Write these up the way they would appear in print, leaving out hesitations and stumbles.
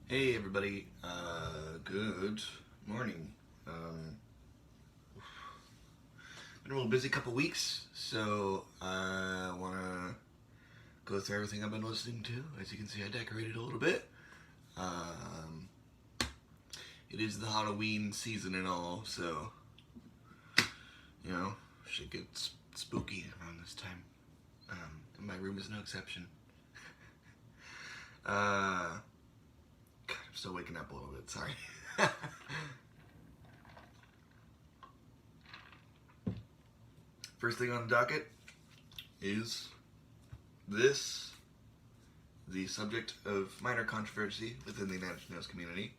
Hey everybody, good morning. Been a little busy couple weeks, so I wanna go through everything I've been listening to. As you can see, I decorated a little bit. Um, it is the Halloween season and all, so should get spooky around this time. And my room is no exception. God, I'm still waking up a little bit. Sorry. First thing on the docket is this, the subject of minor controversy within the Nine Inch Nails community,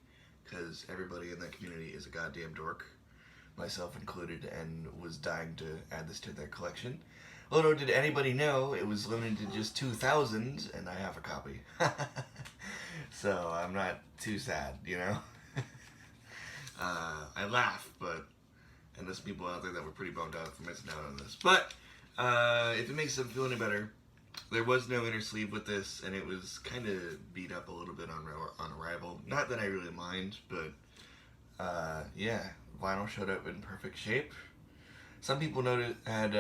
because everybody in that community is a goddamn dork, myself included, and was dying to add this to their collection. Little did anybody know it was limited to just 2,000, and I have a copy. So I'm not too sad, I laugh, and there's people out there that were pretty bummed out for missing out on this. But if it makes them feel any better, there was no inner sleeve with this, and it was kind of beat up a little bit on arrival. Not that I really mind, but yeah, vinyl showed up in perfect shape. Some people noted had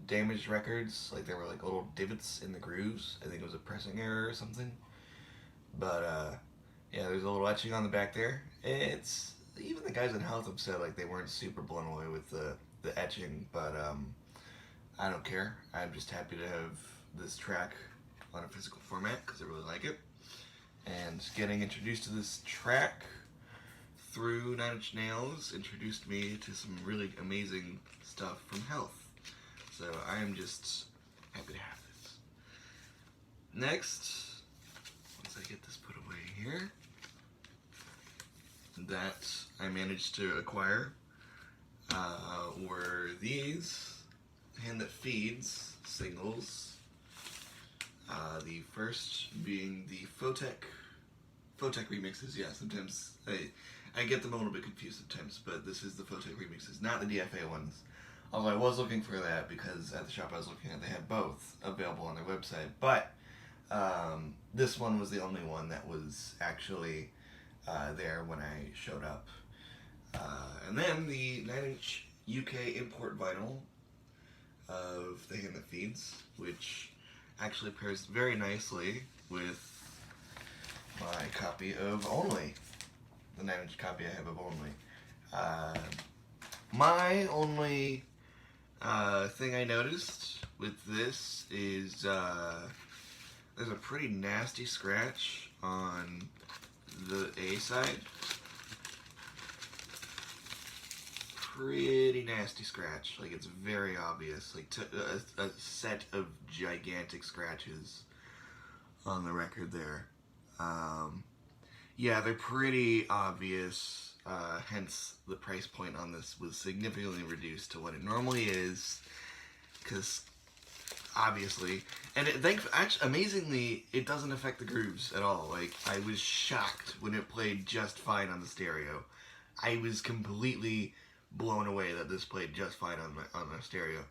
damaged records, like there were like little divots in the grooves. I think it was a pressing error or something. But yeah, there's a little etching on the back there. It's even the guys in Health have said like they weren't super blown away with the etching, but I don't care. I'm just happy to have this track on a physical format because I really like it. And getting introduced to this track through Nine Inch Nails introduced me to some really amazing stuff from Health. So I am just happy to have this. Next, once I get this put away here, that I managed to acquire were these Hand That Feeds singles. The first being the Photech remixes. Yeah, sometimes I get them a little bit confused sometimes, but this is the Photech remixes, not the DFA ones. Although I was looking for that because at the shop I was looking at, they had both available on their website. But this one was the only one that was actually there when I showed up. And then the 9-inch UK import vinyl of the Hand That Feeds, which actually pairs very nicely with my copy of Only, the 9-inch copy I have of Only. My only thing I noticed with this is there's a pretty nasty scratch on the A side. Pretty nasty scratch. Like, it's very obvious. Like, a set of gigantic scratches on the record there. Yeah, they're pretty obvious. Hence, the price point on this was significantly reduced to what it normally is. Because, obviously, and actually, amazingly, it doesn't affect the grooves at all. Like, I was shocked when it played just fine on the stereo. I was completely blown away that this played just fine on my stereo.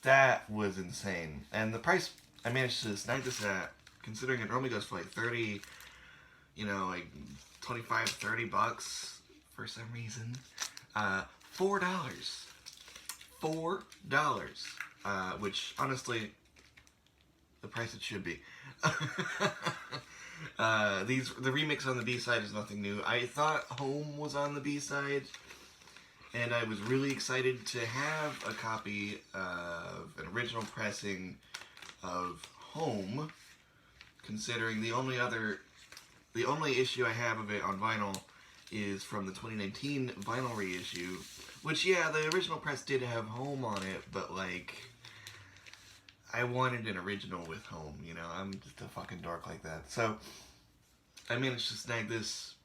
That was insane. And the price I managed to snag this at, considering it normally goes for like 30, like 25, 30 bucks for some reason. $4. $4. Which, honestly, the price it should be. The remix on the B-side is nothing new. I thought Home was on the B-side, and I was really excited to have a copy of an original pressing of Home, considering the only issue I have of it on vinyl is from the 2019 vinyl reissue, which, yeah, the original press did have Home on it, but, like, I wanted an original with Home, I'm just a fucking dork like that. So, I managed to snag this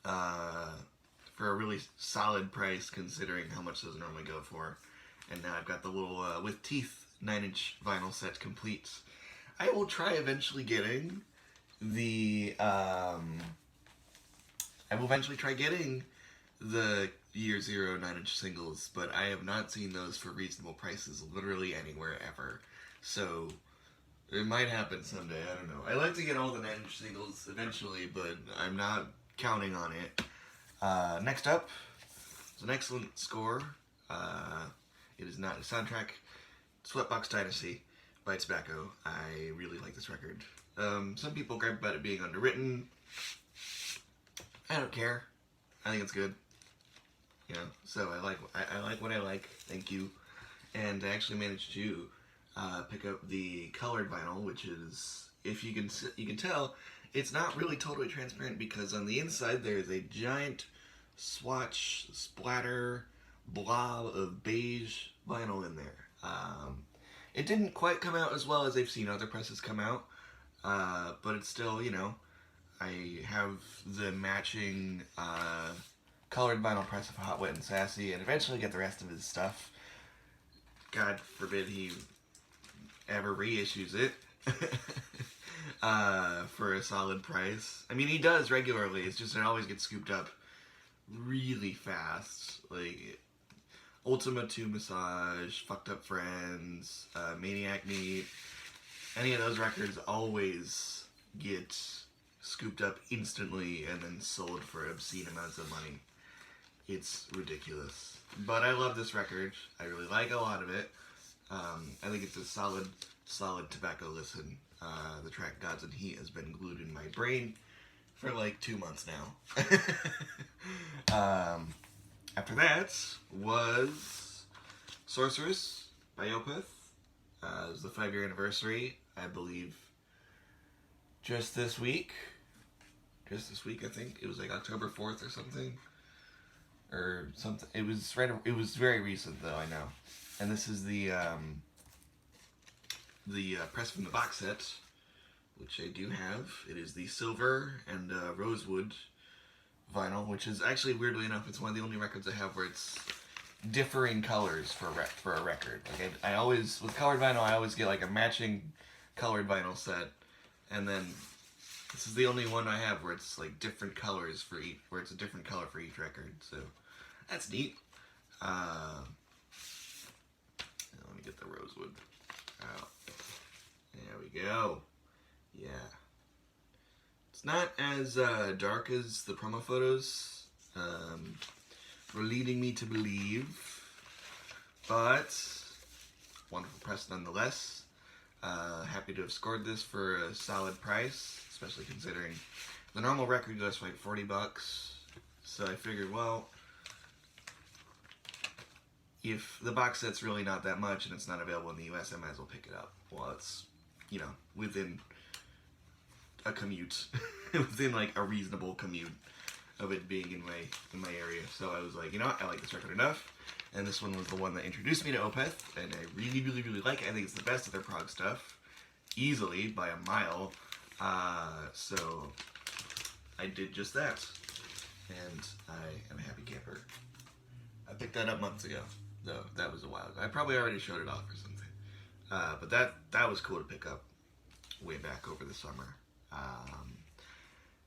for a really solid price considering how much those normally go for. And now I've got the little, with teeth, 9-inch vinyl set complete. I will try eventually getting the, Year Zero 9-inch singles, but I have not seen those for reasonable prices literally anywhere ever. So, It might happen someday, I don't know. I like to get all the 9-inch singles eventually, but I'm not counting on it. Next up, it's an excellent score. It is not a soundtrack. Sweatbox Dynasty by Tobacco. I really like this record. Some people gripe about it being underwritten. I don't care. I think it's good. You know, so I like what I like. Thank you. And I actually managed to pick up the colored vinyl, which is, if you can tell, it's not really totally transparent because on the inside there is a giant swatch splatter blob of beige vinyl in there. It didn't quite come out as well as I've seen other presses come out, but it's still, you know, I have the matching colored vinyl press of Hot, Wet, and Sassy, and eventually get the rest of his stuff. God forbid he ever reissues it for a solid price. I mean, he does regularly, it's just it always gets scooped up really fast. Like Ultima 2 Massage, Fucked Up Friends, Maniac Neat, any of those records always get scooped up instantly and then sold for obscene amounts of money. It's ridiculous. But I love this record. I really like a lot of it. I think it's a solid Tobacco listen. The track Gods and Heat has been glued in my brain for like 2 months now. After that was Sorceress by Opeth. It was the 5-year anniversary, I believe, just this week. I think. It was like October 4th or something. Or something. It was very recent though, I know. And this is the press from the box set, which I do have. It is the silver and rosewood vinyl, which is actually, weirdly enough, it's one of the only records I have where it's differing colors for a record. Like I always, with colored vinyl, I always get like a matching colored vinyl set, and then this is the only one I have where it's like different colors for each, where it's a different color for each record. So that's neat. Let me get the rosewood out. There we go. Yeah. It's not as dark as the promo photos were leading me to believe, but wonderful press nonetheless. Happy to have scored this for a solid price, especially considering the normal record goes for like $40. So I figured, well, if the box set's really not that much and it's not available in the US, I might as well pick it up. Well, it's, you know, within a commute, within like a reasonable commute of it being in my area. So I was like, you know what, I like this record enough. And this one was the one that introduced me to Opeth, and I really, really, really like it. I think it's the best of their prog stuff, easily, by a mile. So I did just that, and I am a happy camper. I picked that up months ago, though. That was a while ago. I probably already showed it off or something. But that was cool to pick up way back over the summer.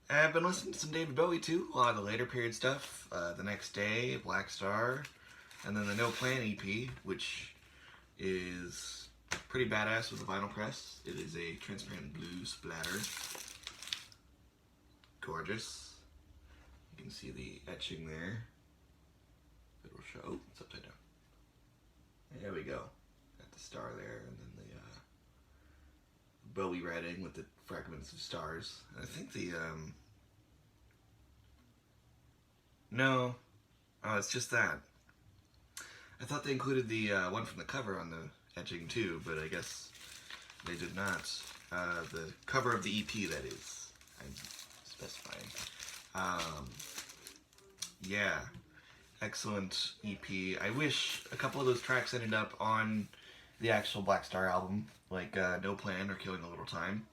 I've been listening to some David Bowie too, a lot of the later period stuff. The Next Day, Black Star, and then the No Plan EP, which is pretty badass with the vinyl press. It is a transparent blue splatter. Gorgeous. You can see the etching there. It'll show. Oh, it's upside down. There we go. Got the star there, and then the Bowie writing with the fragments of stars. And I think the no. Oh, it's just that. I thought they included the one from the cover on the etching too, but I guess they did not. The cover of the EP, that is. I'm specifying. Yeah. Excellent EP. I wish a couple of those tracks ended up on the actual Black Star album, like No Plan or Killing a Little Time.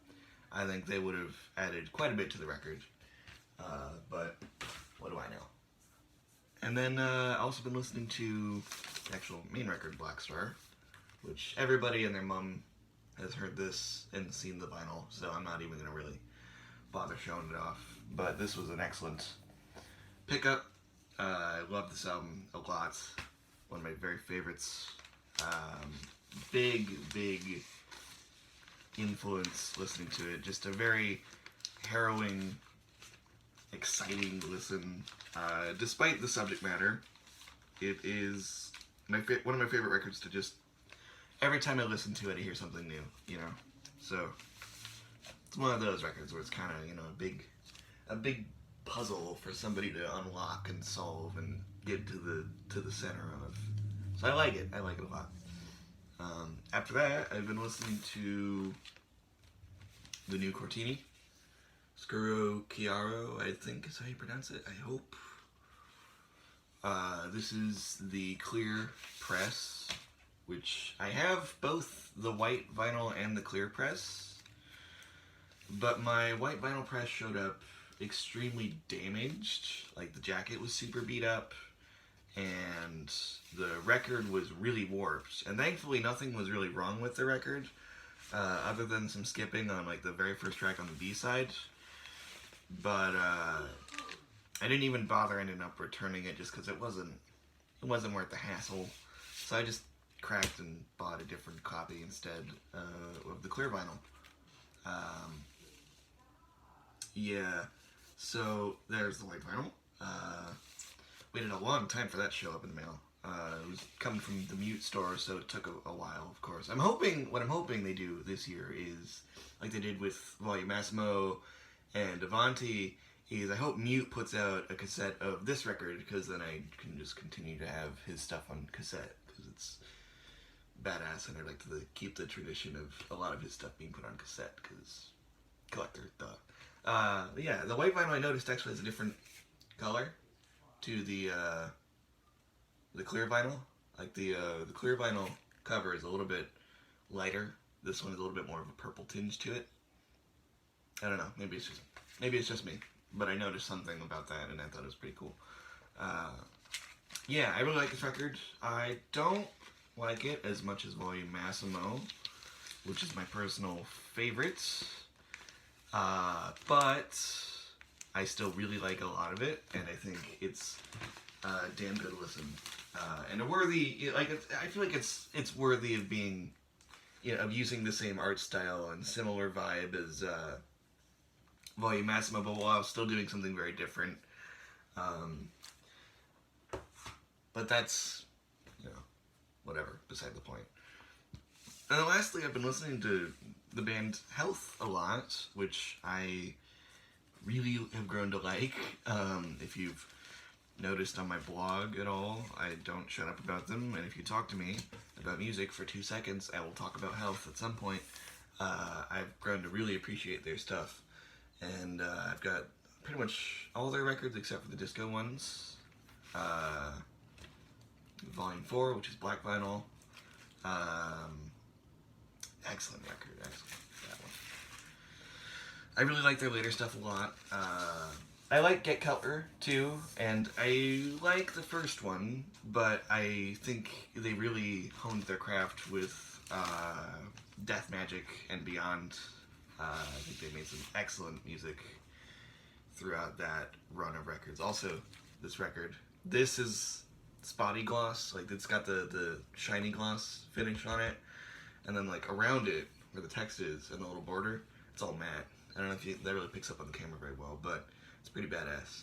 I think they would have added quite a bit to the record. But what do I know? And then also been listening to the actual main record, Black Star, which everybody and their mom has heard this and seen the vinyl, so I'm not even going to really bother showing it off. But this was an excellent pickup. I love this album a lot. One of my very favorites. Big influence listening to it. Just a very harrowing, exciting listen. Despite the subject matter, it is one of my favorite records to just, every time I listen to it, I hear something new, you know? So, it's one of those records where it's kind of, you know, a big puzzle for somebody to unlock and solve and get to the center of. So I like it a lot. After that, I've been listening to the new Cortini. Scuro Chiaro, I think is how you pronounce it, I hope. This is the clear press, which I have both the white vinyl and the clear press, but my white vinyl press showed up extremely damaged. Like, the jacket was super beat up, and the record was really warped. And thankfully nothing was really wrong with the record, other than some skipping on like the very first track on the B-side. But I didn't even bother ending up returning it just because it wasn't worth the hassle. So I just cracked and bought a different copy instead of the clear vinyl. Yeah, so there's the white vinyl. Waited a long time for that to show up in the mail. It was coming from the Mute store, so it took a while, of course. What I'm hoping they do this year is, like they did with Volume Massimo and Avanti, is I hope Mute puts out a cassette of this record, because then I can just continue to have his stuff on cassette, because it's badass, and I'd like to keep the tradition of a lot of his stuff being put on cassette, because collector, duh. Yeah, the white vinyl I noticed actually has a different color to the clear vinyl. Like the clear vinyl cover is a little bit lighter. This one is a little bit more of a purple tinge to it. I don't know. Maybe it's just me, but I noticed something about that, and I thought it was pretty cool. Yeah, I really like this record. I don't like it as much as Volume Massimo, which is my personal favorite. But I still really like a lot of it, and I think it's damn good to listen. And a worthy, like, I feel like it's worthy of being, you know, of using the same art style and similar vibe as Volume Massimo, but while still doing something very different. But that's, you know, whatever, beside the point. And then lastly, I've been listening to the band Health a lot, which I really have grown to like. If you've noticed on my blog at all, I don't shut up about them, and if you talk to me about music for 2 seconds, I will talk about Health at some point. I've grown to really appreciate their stuff, and I've got pretty much all their records except for the disco ones. Volume 4, which is black vinyl. Excellent record, excellent. That one. I really like their later stuff a lot. I like Get Cutler too, and I like the first one, but I think they really honed their craft with Death Magic and beyond. I think they made some excellent music throughout that run of records. Also, this record, this is spotty gloss, like it's got the shiny gloss finish on it, and then like around it, where the text is and the little border, it's all matte. I don't know if that really picks up on the camera very well, but it's pretty badass.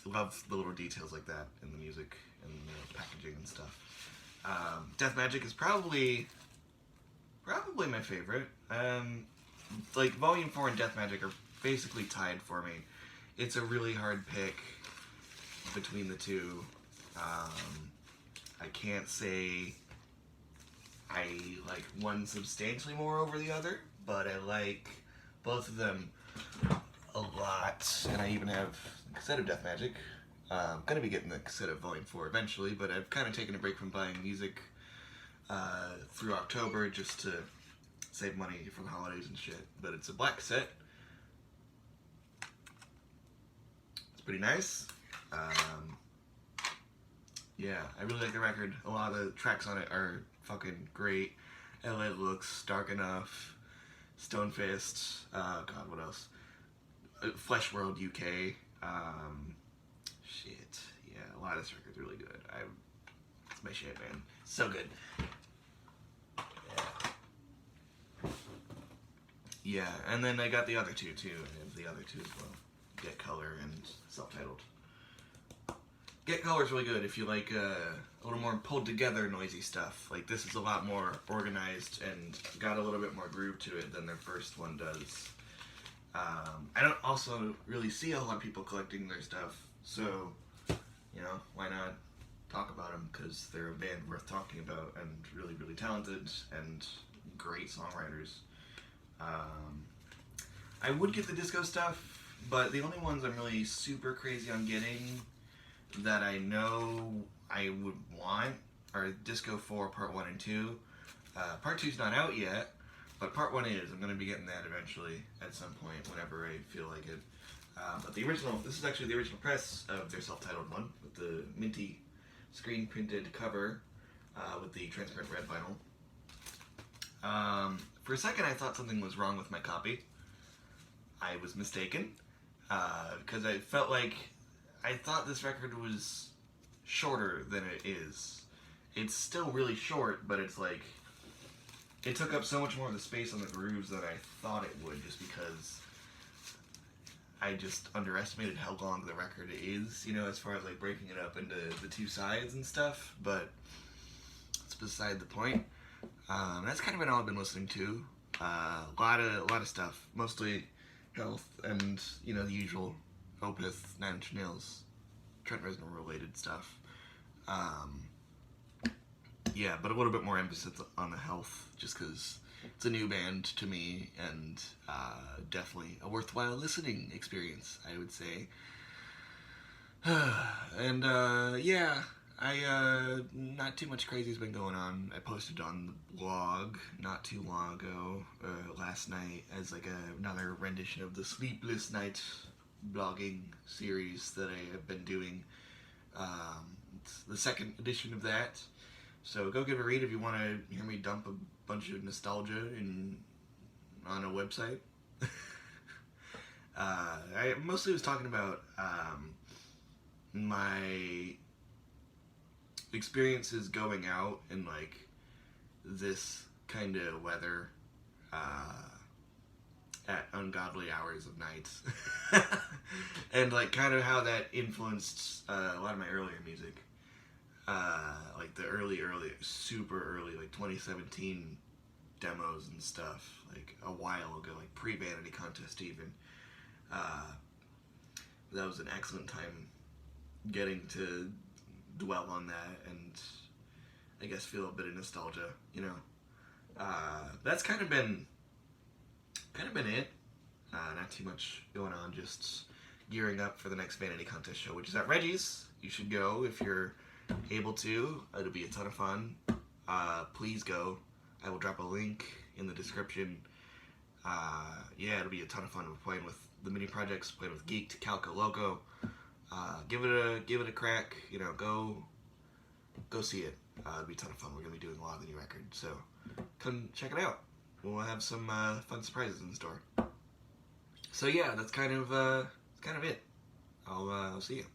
Love the little details like that in the music and the packaging and stuff. Death Magic is probably my favorite. Like Volume 4 and Death Magic are basically tied for me. It's a really hard pick between the two. I can't say I like one substantially more over the other, but I like both of them a lot. And I even have a cassette of Death Magic. I'm gonna be getting the cassette of Volume 4 eventually, but I've kind of taken a break from buying music through October just to save money for the holidays and shit. But it's a black cassette. It's pretty nice. Yeah, I really like the record. A lot of the tracks on it are fucking great. LA Looks, Dark Enough, Stone Fist, God, what else? Flesh World UK. Shit. Yeah, a lot of this record's really good. It's my shit, man. So good. Yeah. Yeah, and then I got the other two too. I have the other two as well. Get Color and Self-Titled. Get Color's really good if you like a little more pulled together noisy stuff. Like this is a lot more organized and got a little bit more groove to it than their first one does. I don't also really see a lot of people collecting their stuff, so you know, why not talk about them, because they're a band worth talking about and really, really talented and great songwriters. I would get the disco stuff, but the only ones I'm really super crazy on getting that I know I would want are Disco 4 Part 1 and 2. Part 2's not out yet, but Part 1 is. I'm going to be getting that eventually at some point whenever I feel like it. But the original, this is actually the original press of their self-titled one with the minty screen printed cover with the transparent red vinyl. For a second I thought something was wrong with my copy. I was mistaken, because I felt like I thought this record was shorter than it is. It's still really short, but it's like it took up so much more of the space on the grooves than I thought it would, just because I just underestimated how long the record is, you know, as far as like breaking it up into the two sides and stuff, but it's beside the point. That's kind of been all I've been listening to. A lot of stuff, mostly Health and, you know, the usual Opeth, Nine Inch Nails, Trent Reznor related stuff. Yeah, but a little bit more emphasis on the Health, just because it's a new band to me, and definitely a worthwhile listening experience, I would say. And yeah, not too much crazy has been going on. I posted on the blog not too long ago, last night, as like another rendition of the Sleepless Night blogging series that I have been doing. It's the second edition of that, so go give a read if you want to hear me dump a bunch of nostalgia on a website. I mostly was talking about my experiences going out in like this kind of weather at ungodly hours of nights, and like kind of how that influenced a lot of my earlier music, like the early super early like 2017 demos and stuff, like a while ago, like pre-Vanity Contest even. That was an excellent time getting to dwell on that and I guess feel a bit of nostalgia, you know. That's kind of been it. Not too much going on, just gearing up for the next Vanity Contest show, which is at Reggie's. You should go if you're able to. It'll be a ton of fun. Please go. I will drop a link in the description. Yeah, it'll be a ton of fun. We're playing with the mini projects, playing with Geeked, Calco, Loco. Give it a crack. You know, go see it. It'll be a ton of fun. We're gonna be doing a lot of the new record, so come check it out. We'll have some fun surprises in store. So yeah, that's kind of it. I'll see you.